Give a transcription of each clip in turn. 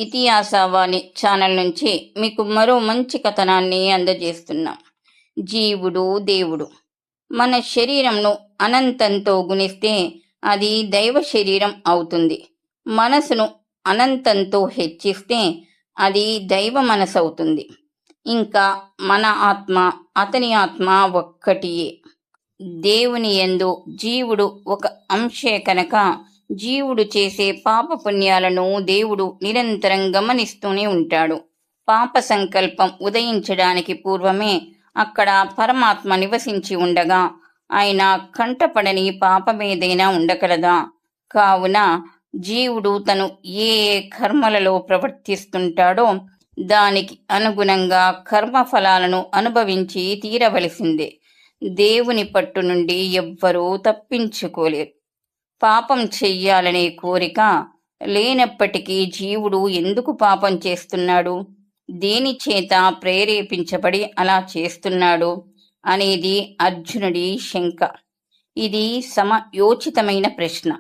ఇతిహాసవాణి channel నుంచి మీకు మరో మంచి కథనాన్ని అందజేస్తున్నాం. జీవుడు దేవుడు. మన శరీరంను అనంతంతో గుణిస్తే అది దైవ శరీరం అవుతుంది. మనసును అనంతంతో హెచ్చిస్తే అది దైవ మనసు అవుతుంది. ఇంకా మన ఆత్మ అతని ఆత్మ ఒక్కటియే. దేవుని యందు జీవుడు ఒక అంశే కనుక జీవుడు చేసే పాపపుణ్యాలను దేవుడు నిరంతరం గమనిస్తూనే ఉంటాడు. పాప సంకల్పం ఉదయించడానికి పూర్వమే అక్కడ పరమాత్మ నివసించి ఉండగా ఆయన కంటపడని పాపమేదైనా ఉండగలదా? కావున జీవుడు తను ఏ కర్మలలో ప్రవర్తిస్తుంటాడో దానికి అనుగుణంగా కర్మఫలాలను అనుభవించి తీరవలసిందే. దేవుని పట్టు నుండి ఎవ్వరూ తప్పించుకోలేరు. పాపం చెయ్యాలనే కోరిక లేనప్పటికీ జీవుడు ఎందుకు పాపం చేస్తున్నాడు, దేని చేత ప్రేరేపించబడి అలా చేస్తున్నాడు అనేది అర్జునుడి శంక. ఇది సమయోచితమైన ప్రశ్న.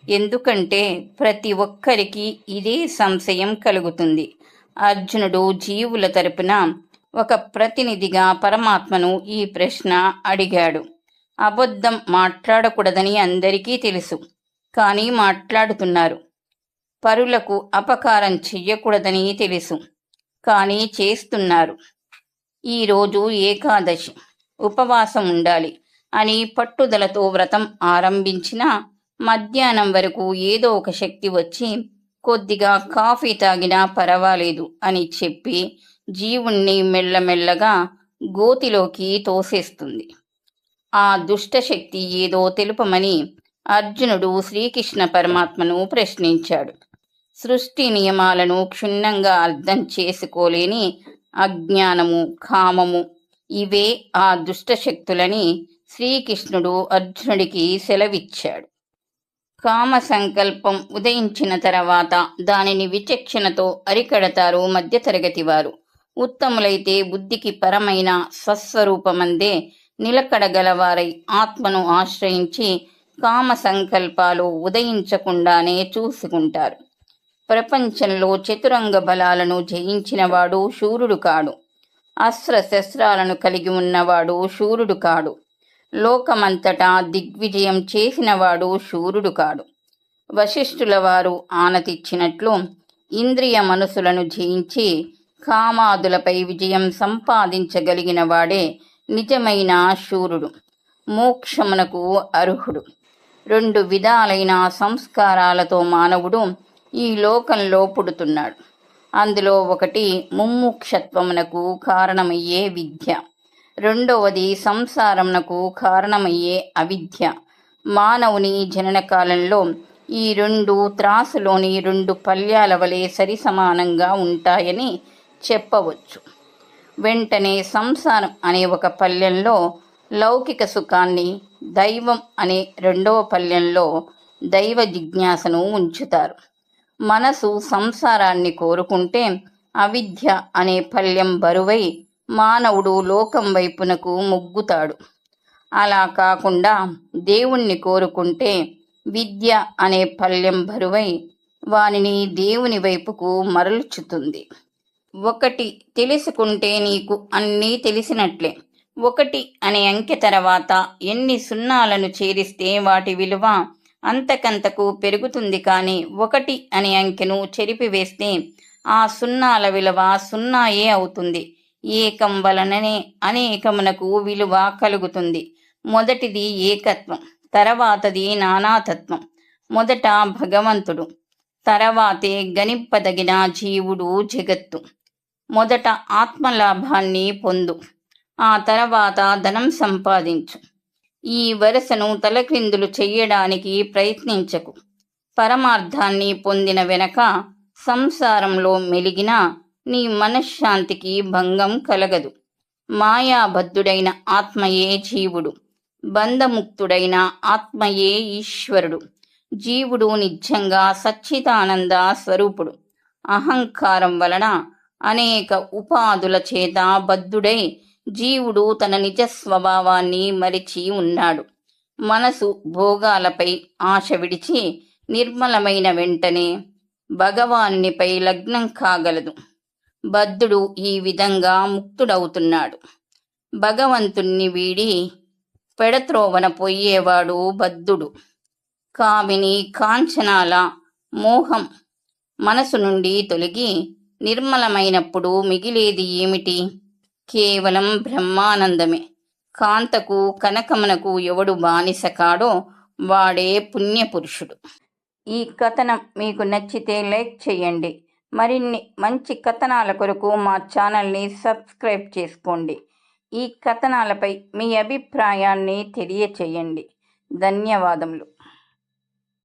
ఎందుకంటే ప్రతి ఒక్కరికి ఇదే సంశయం కలుగుతుంది. అర్జునుడు జీవుల తరపున ఒక ప్రతినిధిగా పరమాత్మను ఈ ప్రశ్న అడిగాడు. అబద్ధం మాట్లాడకూడదని అందరికీ తెలుసు, కానీ మాట్లాడుతున్నారు. పరులకు అపకారం చెయ్యకూడదని తెలుసు, కానీ చేస్తున్నారు. ఈరోజు ఏకాదశి, ఉపవాసం ఉండాలి అని పట్టుదలతో వ్రతం ఆరంభించినా మధ్యాహ్నం వరకు ఏదో ఒక శక్తి వచ్చి కొద్దిగా కాఫీ తాగినా పర్వాలేదు అని చెప్పి జీవుణ్ణి మెల్లమెల్లగా గోతిలోకి తోసేస్తుంది. ఆ దుష్టశక్తి ఏదో తెలుపమని అర్జునుడు శ్రీకృష్ణ పరమాత్మను ప్రశ్నించాడు. సృష్టి నియమాలను క్షుణ్ణంగా అర్థం చేసుకోలేని అజ్ఞానము, కామము ఇవే ఆ దుష్టశక్తులని శ్రీకృష్ణుడు అర్జునుడికి సెలవిచ్చాడు. కామ సంకల్పం ఉదయించిన తర్వాత దానిని విచక్షణతో అరికడతారు మధ్యతరగతి వారు. ఉత్తములైతే బుద్ధికి పరమైన స్వస్వరూపమందే నిలకడగలవారై ఆత్మను ఆశ్రయించి కామ సంకల్పాలు ఉదయించకుండానే చూసుకుంటారు. ప్రపంచంలో చతురంగ బలాలను జయించినవాడు శూరుడు కాడు. అస్త్ర శస్త్రాలను కలిగి ఉన్నవాడు శూరుడు కాడు. లోకమంతటా దిగ్విజయం చేసినవాడు శూరుడు కాడు. వశిష్ఠుల వారు ఆనతిచ్చినట్లు ఇంద్రియ మనసులను జయించి కామాదులపై విజయం సంపాదించగలిగిన వాడే నిజమైన శూరుడు, మోక్షమునకు అర్హుడు. 2 విధాలైన సంస్కారాలతో మానవుడు ఈ లోకంలో పుడుతున్నాడు. అందులో ఒకటి ముముక్షత్వమునకు కారణమయ్యే విద్య, రెండవది సంసారమునకు కారణమయ్యే అవిద్య. మానవుని జనన కాలంలో ఈ 2 త్రాసులోని 2 పళ్ళ్యాల వలె సరి సమానంగా ఉంటాయని చెప్పవచ్చు. వెంటనే సంసారం అనే ఒక పళ్ళ్యంలో లౌకిక సుఖాన్ని, దైవం అనే రెండవ పళ్ళ్యంలో దైవ జిజ్ఞాసను ఉంచుతారు. మనసు సంసారాన్ని కోరుకుంటే అవిద్య అనే పళ్ళ్యం బరువై మానవుడు లోకం వైపునకు మొగ్గుతాడు. అలా కాకుండా దేవుణ్ణి కోరుకుంటే విద్య అనే పళ్ళ్యం బరువై వానిని దేవుని వైపుకు మరల్చుతుంది. ఒకటి తెలుసుకుంటే నీకు అన్నీ తెలిసినట్లే. 1 అనే అంకె తర్వాత ఎన్ని సున్నాలను చేరిస్తే వాటి విలువ అంతకంతకు పెరుగుతుంది. కానీ 1 అనే అంకెను చెరిపివేస్తే ఆ సున్నాల విలువ సున్నాయే అవుతుంది. ఏకం వలననే అనేకమునకు విలువ కలుగుతుంది. మొదటిది ఏకత్వం, తర్వాతది నానాతత్వం. మొదట భగవంతుడు, తర్వాతే గణింపదగిన జీవుడు, జగత్తు. మొదట ఆత్మలాభాన్ని పొందు, ఆ తర్వాత ధనం సంపాదించు. ఈ వరుసను తలక్రిందులు చెయ్యడానికి ప్రయత్నించకు. పరమార్థాన్ని పొందిన వెనక సంసారంలో మెలిగిన నీ మనశ్శాంతికి భంగం కలగదు. మాయాబద్ధుడైన ఆత్మయే జీవుడు, బంధముక్తుడైన ఆత్మయే ఈశ్వరుడు. జీవుడు నిజంగా సచ్చిదానంద స్వరూపుడు. అహంకారం వలన అనేక ఉపాధుల చేత బద్ధుడై జీవుడు తన నిజ స్వభావాన్ని మరిచి ఉన్నాడు. మనసు భోగాలపై ఆశ విడిచి నిర్మలమైన వెంటనే భగవానునిపై లగ్నం కాగలదు. బద్ధుడు ఈ విధంగా ముక్తుడవుతున్నాడు. భగవంతుణ్ణి వీడి పెడత్రోవన పోయేవాడు బద్ధుడు. కామిని కాంచనాల మోహం మనసు నుండి తొలగి నిర్మలమైనప్పుడు మిగిలేది ఏమిటి? కేవలం బ్రహ్మానందమే. కాంతకు కనకమునకు ఎవడు బానిస కాడో వాడే పుణ్యపురుషుడు. ఈ కథనం మీకు నచ్చితే లైక్ చేయండి. మరిన్ని మంచి కథనాల కొరకు మా ఛానల్ని సబ్స్క్రైబ్ చేసుకోండి. ఈ కథనాలపై మీ అభిప్రాయాన్ని తెలియచేయండి. ధన్యవాదములు.